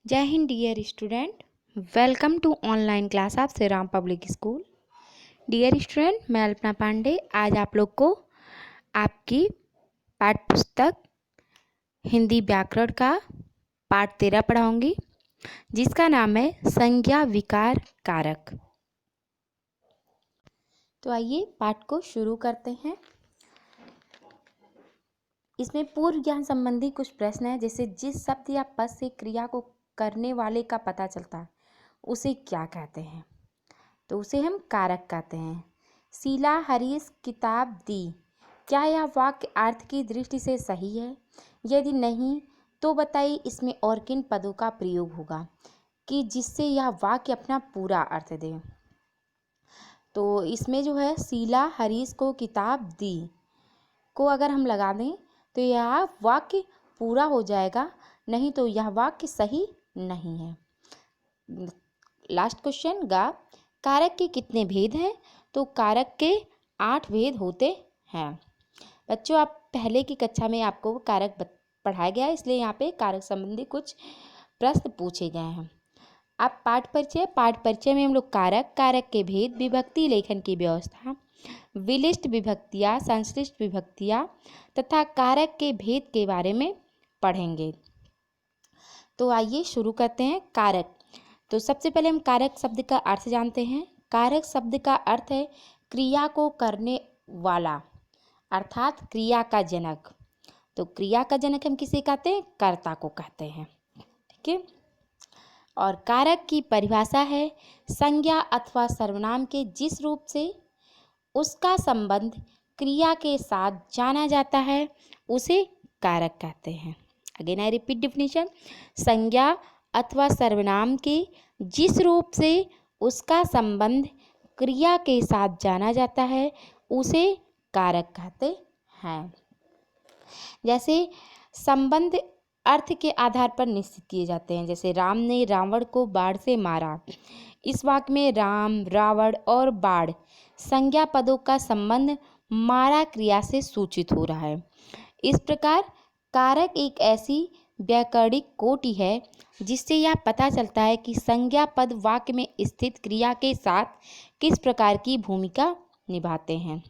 जय Hind dear student, welcome to online class of Shri Ram public school. Dear student, मैं अल्पना पांडे आज आप लोग को आपकी पाठ्य पुस्तक हिंदी व्याकरण का पाठ 13 पढ़ाऊंगी, जिसका नाम है संज्ञा विकार कारक। तो आइए पाठ को शुरू करते हैं। इसमें पूर्व ज्ञान संबंधी कुछ प्रश्न है, जैसे जिस शब्द या पद से क्रिया को करने वाले का पता चलता है उसे क्या कहते हैं? तो उसे हम कारक कहते हैं। शीला हरीश किताब दी, क्या यह वाक्य अर्थ की दृष्टि से सही है? यदि नहीं तो बताइए इसमें और किन पदों का प्रयोग होगा कि जिससे यह वाक्य अपना पूरा अर्थ दे। तो इसमें जो है शीला हरीश को किताब दी को अगर हम लगा दें तो यह वाक्य पूरा हो जाएगा, नहीं तो यह वाक्य सही नहीं है। लास्ट क्वेश्चन गा, कारक के कितने भेद हैं? तो कारक के 8 भेद होते हैं। बच्चों, आप पहले की कक्षा में आपको कारक पढ़ाया गया है, इसलिए यहाँ पे कारक संबंधी कुछ प्रश्न पूछे गए हैं। अब पाठ परिचय में हम लोग कारक के भेद, विभक्ति लेखन की व्यवस्था, विशिष्ट विभक्तियाँ, संश्लिष्ट विभक्तियाँ तथा कारक के भेद के बारे में पढ़ेंगे। तो आइए शुरू करते हैं। कारक। तो सबसे पहले हम कारक शब्द का अर्थ जानते हैं। कारक शब्द का अर्थ है क्रिया को करने वाला, अर्थात क्रिया का जनक। तो क्रिया का जनक हम किसे कहते हैं? कर्ता को कहते हैं। ठीक है। और कारक की परिभाषा है संज्ञा अथवा सर्वनाम के जिस रूप से उसका संबंध क्रिया के साथ जाना जाता है उसे कारक कहते हैं। अगेन आई रिपीट डिफिनीशन, संज्ञा अथवा सर्वनाम के जिस रूप से उसका संबंध क्रिया के साथ जाना जाता है उसे कारक कहते हैं। जैसे संबंध अर्थ के आधार पर निश्चित किए जाते हैं। जैसे राम ने रावण को बाण से मारा, इस वाक्य में राम, रावण और बाण संज्ञा पदों का संबंध मारा क्रिया से सूचित हो रहा है। इस प्रकार कारक एक ऐसी व्याकरणिक कोटि है जिससे यह पता चलता है कि संज्ञा पद वाक्य में स्थित क्रिया के साथ किस प्रकार की भूमिका निभाते हैं।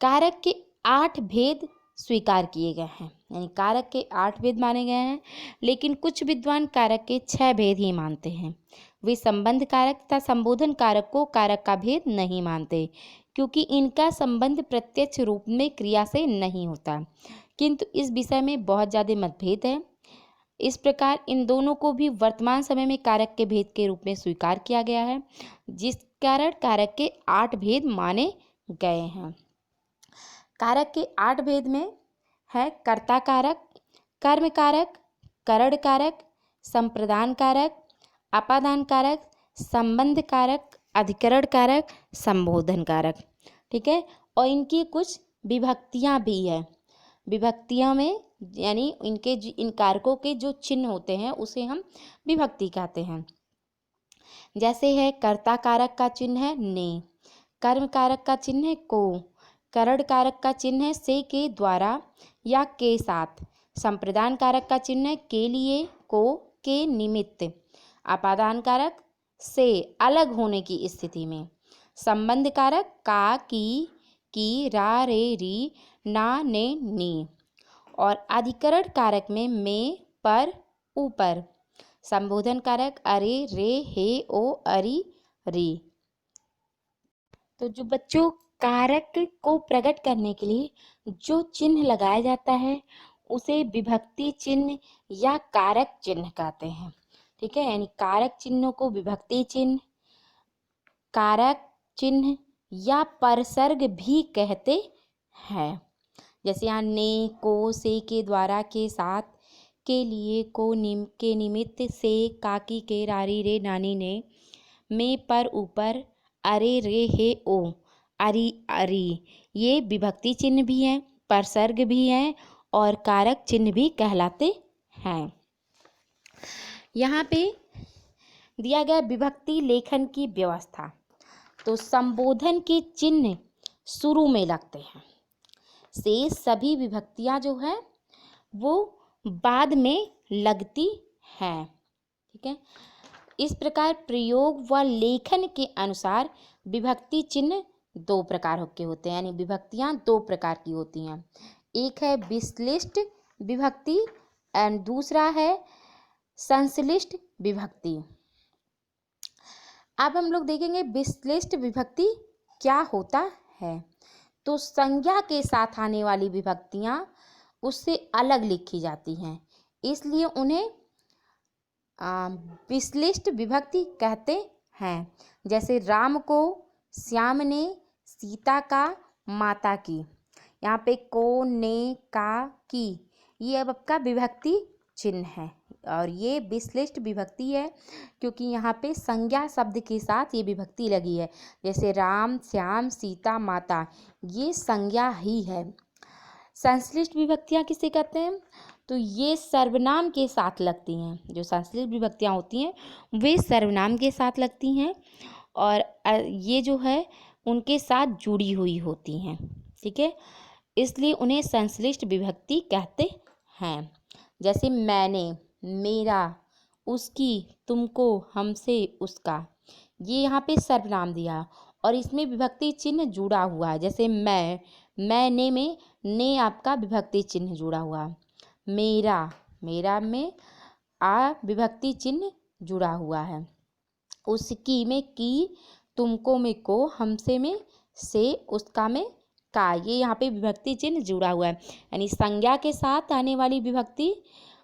कारक के 8 भेद स्वीकार किए गए हैं, यानी कारक के 8 भेद माने गए हैं, लेकिन कुछ विद्वान कारक के 6 भेद ही मानते हैं। वे संबंध कारक तथा संबोधन कारक को कारक का भेद नहीं मानते, क्योंकि इनका संबंध प्रत्यक्ष रूप में क्रिया से नहीं होता। किंतु इस विषय में बहुत ज़्यादा मतभेद है। इस प्रकार इन दोनों को भी वर्तमान समय में कारक के भेद के रूप में स्वीकार किया गया है, जिस कारण कारक के 8 भेद माने गए हैं। कारक के 8 भेद में है कर्ता कारक, कर्म कारक, करण कारक, संप्रदान कारक, अपादान कारक, संबंध कारक, अधिकरण कारक, संबोधन कारक। ठीक है। और इनकी कुछ विभक्तियां भी है। विभक्तियों में यानी इन कारकों के जो चिन्ह होते हैं उसे हम विभक्ति कहते हैं। जैसे है कर्ता कारक का चिन्ह है ने, कर्म कारक का चिन्ह है को, करण कारक का चिन्ह है से के द्वारा या के साथ, संप्रदान कारक का चिन्ह है के लिए, को, के निमित्त, अपादान कारक से अलग होने की स्थिति में, संबंध कारक का, की, रा, रे, री, ना, ने, नी, और अधिकरण कारक में, पर, ऊपर, संबोधन कारक अरे, रे, हे, ओ, अरि, री। तो जो बच्चों कारक को प्रकट करने के लिए जो चिन्ह लगाया जाता है उसे विभक्ति चिन्ह या कारक चिन्ह कहते हैं। ठीक है। यानी कारक चिन्हों को विभक्ति चिन्ह, कारक चिन्ह या परसर्ग भी कहते हैं। जैसे यहाँ ने, को, से के द्वारा, के साथ, के लिए, को, के निमित्त, से, काकी, के, रारी, रे, नानी, ने, में, पर, ऊपर, अरे, रे, हे, ओ, अरि, अरि, ये विभक्ति चिन्ह भी हैं, परसर्ग भी हैं और कारक चिन्ह भी कहलाते हैं। यहाँ पे दिया गया विभक्ति लेखन की व्यवस्था। तो संबोधन के चिन्ह शुरू में लगते हैं, से सभी विभक्तियाँ जो हैं वो बाद में लगती हैं। ठीक है, इस प्रकार प्रयोग व लेखन के अनुसार विभक्ति चिन्ह दो प्रकार के होते हैं, यानी विभक्तियां दो प्रकार की होती हैं। एक है विश्लिष्ट विभक्ति एंड दूसरा है संश्लिष्ट विभक्ति। अब हम लोग देखेंगे विश्लिष्ट विभक्ति क्या होता है। तो संज्ञा के साथ आने वाली विभक्तियां उससे अलग लिखी जाती हैं, इसलिए उन्हें विश्लिष्ट विभक्ति कहते हैं। जैसे राम को, श्याम ने, सीता का, माता की। यहाँ पे को, ने, का, की, ये अब आपका विभक्ति चिन्ह है और ये विश्लिष्ट विभक्ति है क्योंकि यहाँ पे संज्ञा शब्द के साथ ये विभक्ति लगी है। जैसे राम, श्याम, सीता, माता, ये संज्ञा ही है। संश्लिष्ट विभक्तियाँ किसे कहते हैं? तो ये सर्वनाम के साथ लगती हैं। जो संश्लिष्ट विभक्तियाँ होती हैं वे सर्वनाम के साथ लगती हैं और ये जो है उनके साथ जुड़ी हुई होती हैं। ठीक है, इसलिए उन्हें संश्लिष्ट विभक्ति कहते हैं। जैसे मैंने, मेरा, उसकी, तुमको, हमसे, उसका, ये यहाँ पे सर्वनाम दिया और इसमें विभक्ति चिन्ह जुड़ा हुआ है। जैसे मैंने में ने आपका विभक्ति चिन्ह जुड़ा हुआ, मेरा, मेरा में आ विभक्ति चिन्ह जुड़ा हुआ है, उसकी में की, तुमको में को, हमसे में से, उसका में का, ये यहाँ पे विभक्ति चिन्ह जुड़ा हुआ है। यानी संज्ञा के साथ आने वाली विभक्ति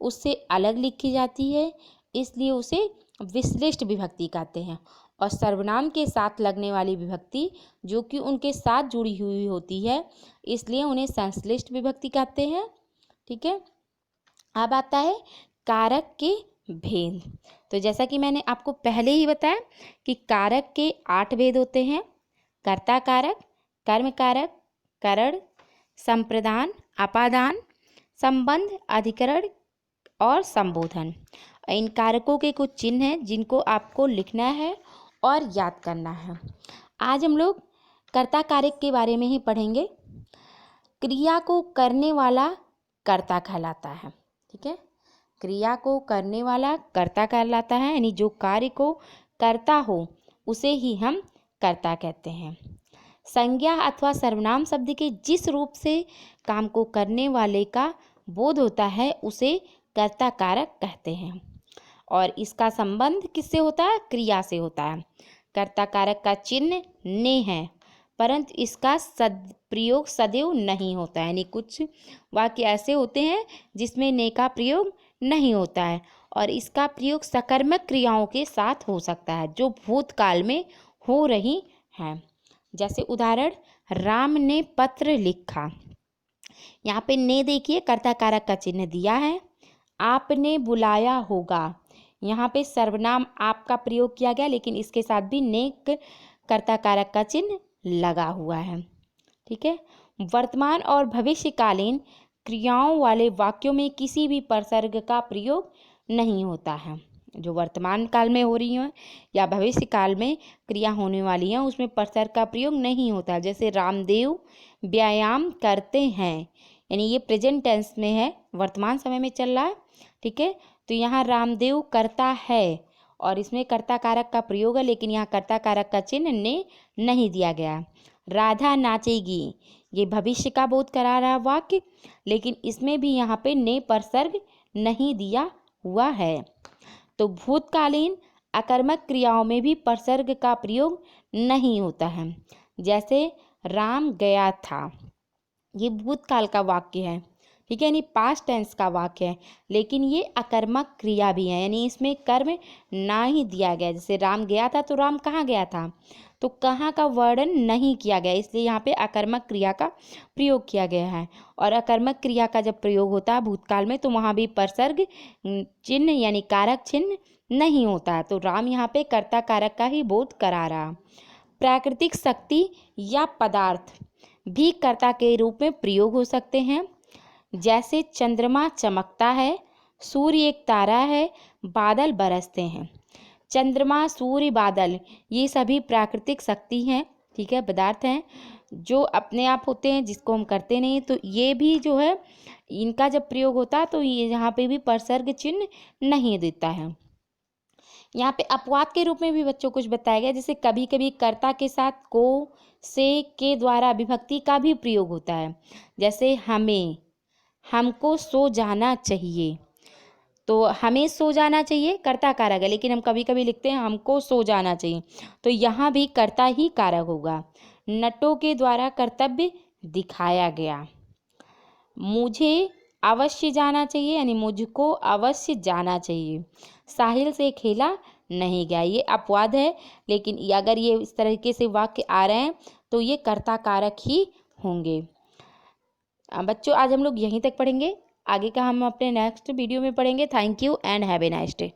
उससे अलग लिखी जाती है, इसलिए उसे विश्लिष्ट विभक्ति कहते हैं। और सर्वनाम के साथ लगने वाली विभक्ति जो कि उनके साथ जुड़ी हुई होती है, इसलिए उन्हें संश्लिष्ट विभक्ति कहते हैं। ठीक है, अब आता है कारक के भेद। तो जैसा कि मैंने आपको पहले ही बताया कि कारक के 8 भेद होते हैं। कर्ता कारक, कर्म कारक, करण, संप्रदान, अपादान, संबंध, अधिकरण और संबोधन। इन कारकों के कुछ चिन्ह हैं जिनको आपको लिखना है और याद करना है। आज हम लोग कर्ता कारक के बारे में ही पढ़ेंगे। क्रिया को करने वाला कर्ता कहलाता है। ठीक है, क्रिया को करने वाला कर्ता कहलाता है, यानी जो कार्य को करता हो उसे ही हम कर्ता कहते हैं। संज्ञा अथवा सर्वनाम शब्द के जिस रूप से काम को करने वाले का बोध होता है उसे कर्ता कारक कहते हैं और इसका संबंध किससे होता है? क्रिया से होता है। कर्ता कारक का चिन्ह ने है, परंतु इसका प्रयोग सदैव नहीं होता है। यानी कुछ वाक्य ऐसे होते हैं जिसमें ने का प्रयोग नहीं होता है और इसका प्रयोग सकर्मक क्रियाओं के साथ हो सकता है जो भूतकाल में हो रही हैं। जैसे उदाहरण, राम ने पत्र लिखा। यहाँ पे ने देखिए कर्ता कारक का चिन्ह दिया है। आपने बुलाया होगा, यहाँ पे सर्वनाम आपका प्रयोग किया गया लेकिन इसके साथ भी ने कर्ता कारक का चिन्ह लगा हुआ है। ठीक है, वर्तमान और भविष्यकालीन क्रियाओं वाले वाक्यों में किसी भी उपसर्ग का प्रयोग नहीं होता है। जो वर्तमान काल में हो रही हैं या भविष्य काल में क्रिया होने वाली हैं उसमें उपसर्ग का प्रयोग नहीं होता। जैसे रामदेव व्यायाम करते हैं, यानी ये प्रेजेंट टेंस में है, वर्तमान समय में चल रहा है। ठीक है, तो यहाँ रामदेव करता है और इसमें कर्ता कारक का प्रयोग है लेकिन यहाँ कर्ता कारक का चिन्ह ने नहीं दिया गया। राधा नाचेगी, ये भविष्य का बोध करा रहा वाक्य लेकिन इसमें भी यहाँ पे ने उपसर्ग नहीं दिया हुआ है। तो भूतकालीन अकर्मक क्रियाओं में भी उपसर्ग का प्रयोग नहीं होता है। जैसे राम गया था, ये भूतकाल का वाक्य है। ठीक है, यानी पास्ट टेंस का वाक्य है लेकिन ये अकर्मक क्रिया भी है, यानी इसमें कर्म ना ही दिया गया। जैसे राम गया था तो राम कहाँ गया था, तो कहाँ का वर्णन नहीं किया गया, इसलिए यहाँ पे अकर्मक क्रिया का प्रयोग किया गया है। और अकर्मक क्रिया का जब प्रयोग होता है भूतकाल में तो वहाँ भी उपसर्ग चिन्ह यानी कारक चिन्ह नहीं होता है। तो राम यहाँ पे कर्ता कारक का ही बोध करा रहा। प्राकृतिक शक्ति या पदार्थ भी कर्ता के रूप में प्रयोग हो सकते हैं। जैसे चंद्रमा चमकता है, सूर्य एक तारा है, बादल बरसते हैं। चंद्रमा, सूर्य, बादल ये सभी प्राकृतिक शक्ति हैं। ठीक है, पदार्थ हैं जो अपने आप होते हैं, जिसको हम करते नहीं, तो ये भी जो है इनका जब प्रयोग होता है तो ये यहाँ पे भी परसर्ग चिन्ह नहीं देता है। यहाँ पे अपवाद के रूप में भी बच्चों कुछ बताया गया, जैसे कभी कभी कर्ता के साथ को, से, के द्वारा विभक्ति का भी प्रयोग होता है। जैसे हमें, हमको सो जाना चाहिए, तो हमें सो जाना चाहिए कर्ता कारक है, लेकिन हम कभी कभी लिखते हैं हमको सो जाना चाहिए, तो यहाँ भी कर्ता ही कारक होगा। नटों के द्वारा कर्तव्य दिखाया गया। मुझे अवश्य जाना चाहिए, यानी मुझको अवश्य जाना चाहिए। साहिल से खेला नहीं गया, ये अपवाद है, लेकिन अगर ये इस तरीके से वाक्य आ रहे हैं तो ये कर्ता कारक ही होंगे। बच्चों आज हम लोग यहीं तक पढ़ेंगे, आगे का हम अपने नेक्स्ट वीडियो में पढ़ेंगे। Thank you and have a nice day.